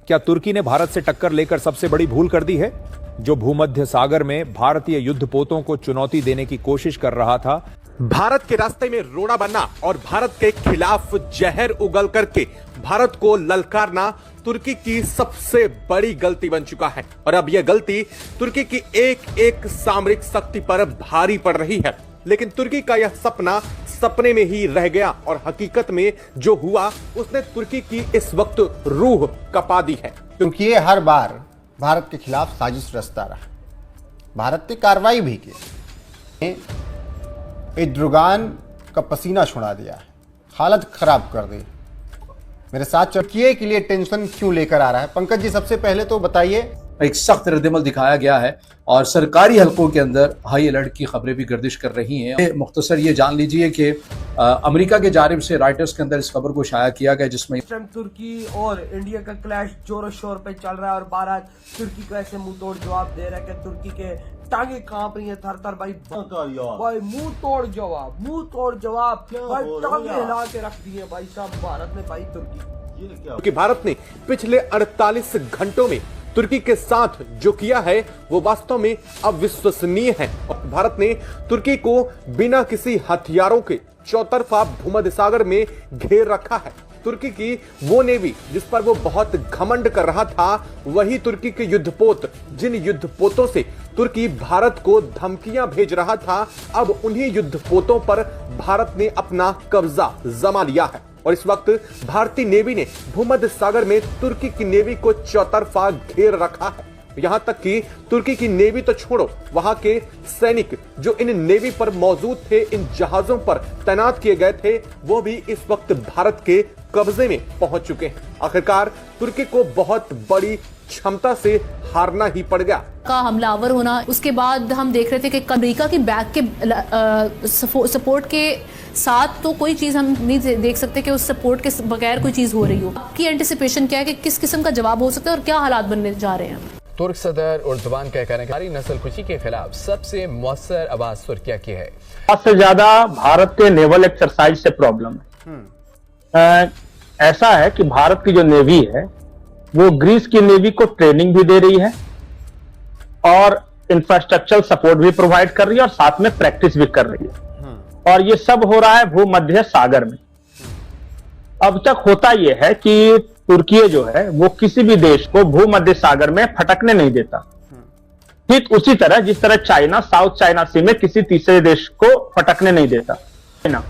क्या तुर्की ने भारत से टक्कर लेकर सबसे बड़ी भूल कर दी है? जो भूमध्य सागर में भारतीय युद्धपोतों को चुनौती देने की कोशिश कर रहा था, भारत के रास्ते में रोड़ा बनना और भारत के खिलाफ जहर उगल करके भारत को ललकारना तुर्की की सबसे बड़ी गलती बन चुका है। और अब यह गलती तुर्की की एक एक सामरिक शक्ति पर भारी पड़ रही है। लेकिन तुर्की का यह सपना सपने में ही रह गया और हकीकत में जो हुआ उसने तुर्की की इस वक्त रूह कपा दी है। क्योंकि ये हर बार भारत के खिलाफ साजिश रचता रहा। भारत ने कार्रवाई भी की, एर्दोगान का पसीना छुड़ा दिया है, हालत खराब कर दी। मेरे साथ तुर्की के लिए टेंशन क्यों लेकर आ रहा है? पंकज जी, सबसे पहले तो बताइए। एक सख्त रद्दमल दिखाया गया है और सरकारी हलकों के अंदर हाई अलर्ट की खबरें भी गर्दिश कर रही हैं। मुख्तसर ये जान लीजिए कि अमेरिका के जानिब से राइटर्स के अंदर इस खबर को शाया किया गया जिसमें तुर्की और इंडिया का क्लैश जोरों शोर पे चल रहा है और भारत तुर्की को ऐसे मुंह तोड़ जवाब दे रहा है कि तुर्की के टांगे कांप रही है थर थर। भाई मुंह तोड़ जवाब भाई टांगे हिला के रख दिए भाई साहब भारत ने भाई तुर्की। कि भारत ने पिछले 48 घंटों में तुर्की के साथ जो किया है वो वास्तव में अविश्वसनीय है। भारत ने तुर्की को बिना किसी हथियारों के चौतरफा भूमध्य सागर में घेर रखा है। तुर्की की वो नेवी जिस पर वो बहुत घमंड कर रहा था, वही तुर्की के युद्धपोत, जिन युद्धपोतों से तुर्की भारत को धमकियां भेज रहा था, अब उन्हीं युद्धपोतों पर भारत ने अपना कब्जा जमा लिया है। और इस वक्त भारतीय नेवी ने भूमध्य सागर में तुर्की की नेवी को चौतरफा घेर रखा है। यहां तक कि तुर्की की नेवी तो छोड़ो, वहां के सैनिक जो इन नेवी पर मौजूद थे, इन जहाजों पर तैनात किए गए थे, वो भी इस वक्त भारत के कब्जे में पहुंच चुके हैं। आखिरकार तुर्की को बहुत बड़ी क्षमता से हारना ही पड़ गया। का हमलावर होना, उसके बाद हम देख रहे थे कि अमेरिका की बैक के सपोर्ट के साथ तो कोई चीज हम नहीं देख सकते कि उस सपोर्ट के बगैर कोई चीज हो रही हो। आपकी एंटिसिपेशन क्या है कि किस किस्म का जवाब हो सकता है और क्या हालात बनने जा रहे हैं? तुर्क सदर एर्दोगान का कहना है कि सारी नस्लकुशी के खिलाफ सबसे मौसर आवाज तुर्किया की है। सबसे ज्यादा भारत के नेवल एक्सरसाइज से प्रॉब्लम है। ऐसा है कि भारत की जो नेवी है वो ग्रीस की नेवी को ट्रेनिंग भी दे रही है और इंफ्रास्ट्रक्चर सपोर्ट भी प्रोवाइड कर रही है और साथ में प्रैक्टिस भी कर रही है। और ये सब हो रहा है भूमध्य सागर में। अब तक होता यह है कि तुर्की जो है वो किसी भी देश को भूमध्य सागर में फटकने नहीं देता। ठीक उसी तरह जिस तरह चाइना साउथ चाइना सी में किसी तीसरे देश को फटकने नहीं देता ना,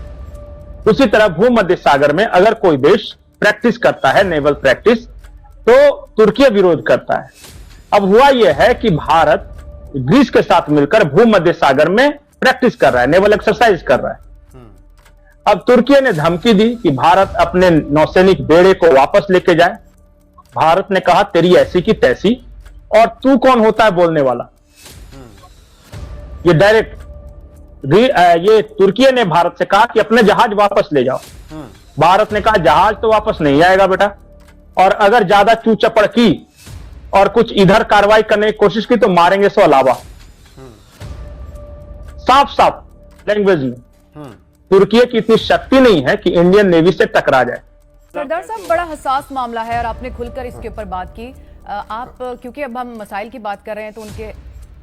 उसी तरह भूमध्य सागर में अगर कोई देश प्रैक्टिस करता है, नेवल प्रैक्टिस, तो तुर्की विरोध करता है। अब हुआ यह है कि भारत ग्रीस के साथ मिलकर भूमध्य सागर में प्रैक्टिस कर रहा है, नेवल एक्सरसाइज कर रहा है। अब तुर्की ने धमकी दी कि भारत अपने नौसैनिक बेड़े को वापस लेके जाए। भारत ने कहा तेरी ऐसी की तैसी, और तू कौन होता है बोलने वाला? ये डायरेक्ट ये तुर्की ने भारत से कहा कि अपने जहाज वापस ले जाओ। भारत ने कहा जहाज तो वापस नहीं आएगा बेटा, और अगर ज्यादा चू चपड़ की और कुछ इधर कार्रवाई करने की कोशिश की तो मारेंगे सो अलावा। साफ साफ लैंग्वेज में तुर्की की इतनी शक्ति नहीं है कि इंडियन नेवी से टकरा जाए। सरदार साहब, बड़ा हसास मामला है और आपने खुलकर इसके ऊपर बात की। आप क्योंकि अब हम मसाइल की बात कर रहे हैं तो उनके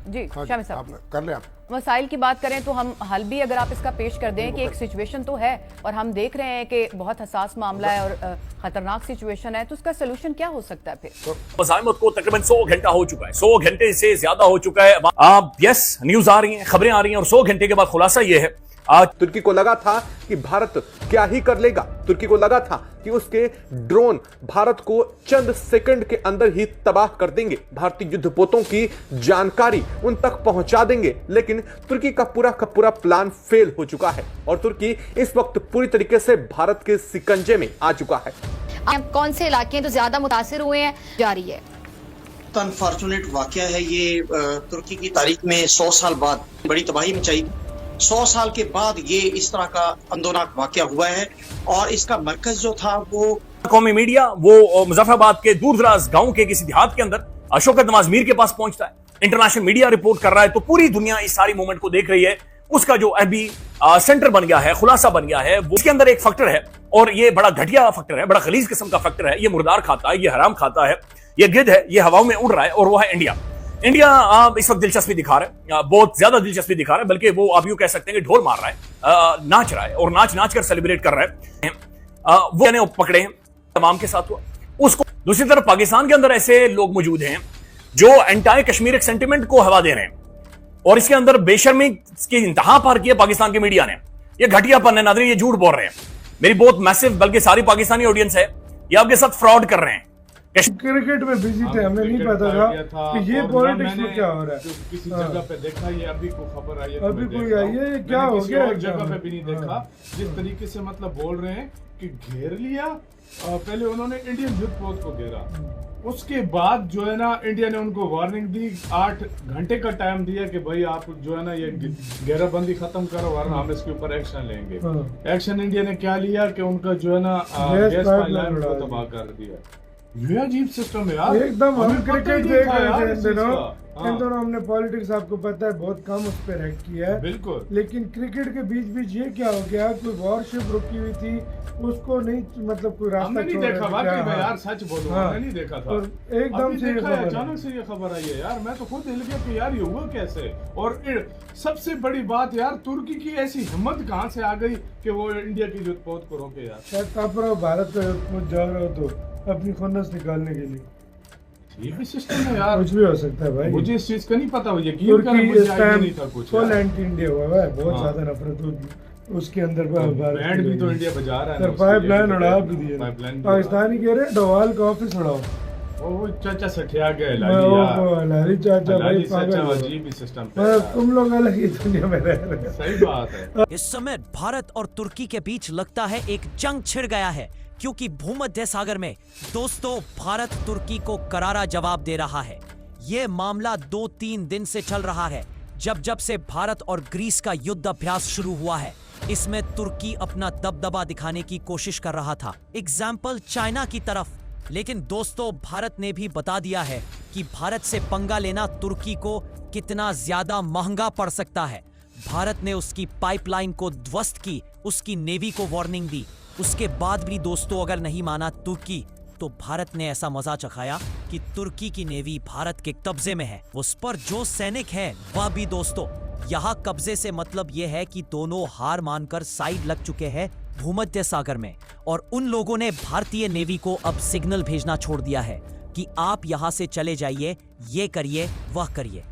जी शामिल साहब कर ले आप मसाइल की बात करें तो हम हल भी अगर आप इसका पेश कर दें कि एक सिचुएशन तो है और हम देख रहे हैं कि बहुत हसास मामला है और खतरनाक सिचुएशन है, तो उसका सोल्यूशन क्या हो सकता है? फिर मज़ाहिमत को तकरीबन 100 घंटा हो चुका है, 100 घंटे से ज्यादा हो चुका है। आप यस न्यूज आ रही हैं, खबरें आ रही हैं और 100 घंटे के बाद खुलासा यह है आज तुर्की को लगा था कि भारत क्या ही कर लेगा। तुर्की को लगा था कि उसके ड्रोन भारत को चंद सेकंड के अंदर ही तबाह कर देंगे, भारतीय युद्धपोतों की जानकारी उन तक पहुंचा देंगे। लेकिन तुर्की का पूरा प्लान फेल हो चुका है और तुर्की इस वक्त पूरी तरीके से भारत के सिकंजे में आ चुका है। कौन से इलाके तो ज्यादा मुतासिर हुए हैं जारी है? अनफॉर्चुनेट वाकया है ये। तुर्की की तारीख में 100 साल बाद बड़ी तबाही मचाई। 100 साल के बाद ये इस तरह का अंदोनाक वाकया हुआ है और इसका मरकज जो था वो कौमी मीडिया वो मुजफ्फराबाद के दूर दराज गांव के किसी देहात के अंदर शौकत नवाज मीर के पास पहुंचता है। इंटरनेशनल मीडिया रिपोर्ट कर रहा है तो पूरी दुनिया इस सारी मूवमेंट को देख रही है। उसका जो अभी सेंटर बन गया है, खुलासा बन गया है, उसके अंदर एक फैक्टर है और ये बड़ा घटिया फैक्टर है, बड़ा खलीज किस्म का फैक्टर है। ये मुर्दार खाता है, ये हराम खाता है, ये गिद्ध है, ये हवाओं में उड़ रहा है, और वो है इंडिया। इंडिया इस वक्त दिलचस्पी दिखा रहा है, बहुत ज्यादा दिलचस्पी दिखा रहा है, बल्कि वो आप यूं कह सकते हैं कि ढोल मार रहा है, नाच रहा है और नाच नाच कर सेलिब्रेट कर रहा है। वो पकड़े हैं, तमाम के साथ हुआ उसको। दूसरी तरफ पाकिस्तान के अंदर ऐसे लोग मौजूद हैं जो एंटायर कश्मीर एक सेंटिमेंट को हवा दे रहे हैं, और इसके अंदर बेशर्मी की इंतहा पार की है पाकिस्तान के मीडिया ने। ये घटियापन है नाज़रीन, ये झूठ बोल रहे हैं। मेरी बहुत मैसिव बल्कि सारी पाकिस्तानी ऑडियंस है, ये आपके साथ फ्रॉड कर रहे हैं। क्रिकेट में बिजी थे, हमें नहीं पता था कि ये पॉलिटिक्स में क्या हो रहा है। किसी जगह पे देखा, ये अभी को खबर आई है, अभी कोई आई है, क्या हो गया, और जगह पे भी नहीं देखा। जिस तरीके से मतलब बोल रहे हैं कि घेर लिया, पहले उन्होंने इंडियन युद्धपोत को घेरा, उसके बाद जो है ना इंडिया ने उनको वार्निंग दी, 8 घंटे का टाइम दिया कि भाई आप जो है ना ये घेराबंदी खत्म करो वरना हम इसके ऊपर एक्शन लेंगे। एक्शन इंडिया ने क्या लिया कि उनका जो है ना गैस पाइपलाइन को तबाह कर दिया। ये अजीब सिस्टम है यार, एकदम। हम क्रिकेट देख रहे थे इन दोनों हमने पॉलिटिक्स, आपको पता है, बहुत कम उस पर रैंक किया है, बिल्कुल। लेकिन क्रिकेट के बीच बीच ये क्या हो गया, कोई वॉरशिप रुकी हुई थी, उसको नहीं, मतलब कोई रास्ता नहीं देखा। वाकई में यार सच बोलूं, हमने नहीं देखा था, एकदम से अचानक से ये खबर आई है यार। मैं तो खुद हिल गया कि यार ये हुआ कैसे। और सबसे बड़ी बात यार, तुर्की की ऐसी हिम्मत कहाँ से आ गई कि वो इंडिया की युद्धपोत को रोके यार। शायद भारत का युद्धपोत जा रहा हो तो अपनी खुन्नस निकालने के लिए। ये भी सिस्टम है यार, कुछ भी हो सकता है भाई, मुझे इस चीज का नहीं पता, यकीन कर मुझे आइडिया नहीं था कुछ। फुल एंटी इंडिया हुआ है, बहुत ज्यादा नफरत होगी उसके अंदर। बैंड भी तो इंडिया बजा रहा है, पाइपलाइन उड़ा भी दिए, पाकिस्तानी कह रहे डोवाल का ऑफिस उड़ाओ। ओ चाचा सठिया गए, लाली चाचा भाई पागल, अजीब सिस्टम। तुम लोग अलग ही दुनिया में रह रहे हैं। सही बात है। इस समय भारत और तुर्की के बीच लगता है एक जंग छिड़ गया है, क्योंकि भूमध्य सागर में दोस्तों भारत तुर्की को करारा जवाब दे रहा है। ये मामला 2-3 दिन से चल रहा है, जब से भारत और ग्रीस का युद्ध अभ्यास शुरू हुआ है। इसमें तुर्की अपना दबदबा दिखाने की कोशिश कर रहा था, एग्जाम्पल चाइना की तरफ। लेकिन दोस्तों भारत ने भी बता दिया है कि भारत से पंगा लेना तुर्की को कितना ज्यादा महंगा पड़ सकता है। भारत ने उसकी पाइपलाइन को ध्वस्त की, उसकी नेवी को वार्निंग दी। उसके बाद भी दोस्तों अगर नहीं माना तुर्की, तो भारत ने ऐसा मजा चखाया कि तुर्की की नेवी भारत के कब्जे में है। उस पर जो सैनिक है वह भी दोस्तों, यहाँ कब्जे से मतलब यह है कि दोनों हार मानकर साइड लग चुके हैं भूमध्य सागर में, और उन लोगों ने भारतीय नेवी को अब सिग्नल भेजना छोड़ दिया है कि आप यहाँ से चले जाइए, ये करिए वह करिए।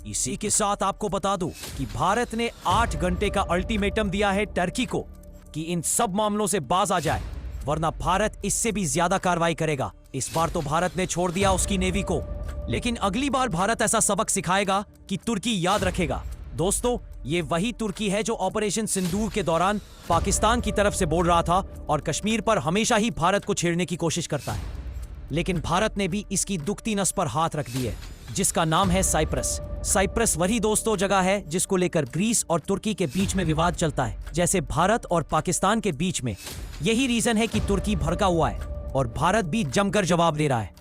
इसी के साथ आपको बता दूं कि भारत ने 8 घंटे का अल्टीमेटम दिया है टर्की को कि इन सब मामलों से बाज आ जाए, वरना भारत इससे भी ज्यादा कार्रवाई करेगा। इस बार तो भारत ने छोड़ दिया उसकी नेवी को, लेकिन अगली बार भारत ऐसा सबक सिखाएगा कि तुर्की याद रखेगा। दोस्तों ये वही तुर्की है जो ऑपरेशन सिंदूर के दौरान पाकिस्तान की तरफ से बोल रहा था और कश्मीर पर हमेशा ही भारत को छेड़ने की कोशिश करता है। लेकिन भारत ने भी इसकी दुखती नस पर हाथ रख दी है, जिसका नाम है साइप्रस। साइप्रस वही दोस्तों जगह है जिसको लेकर ग्रीस और तुर्की के बीच में विवाद चलता है, जैसे भारत और पाकिस्तान के बीच में। यही रीजन है कि तुर्की भड़का हुआ है और भारत भी जमकर जवाब दे रहा है।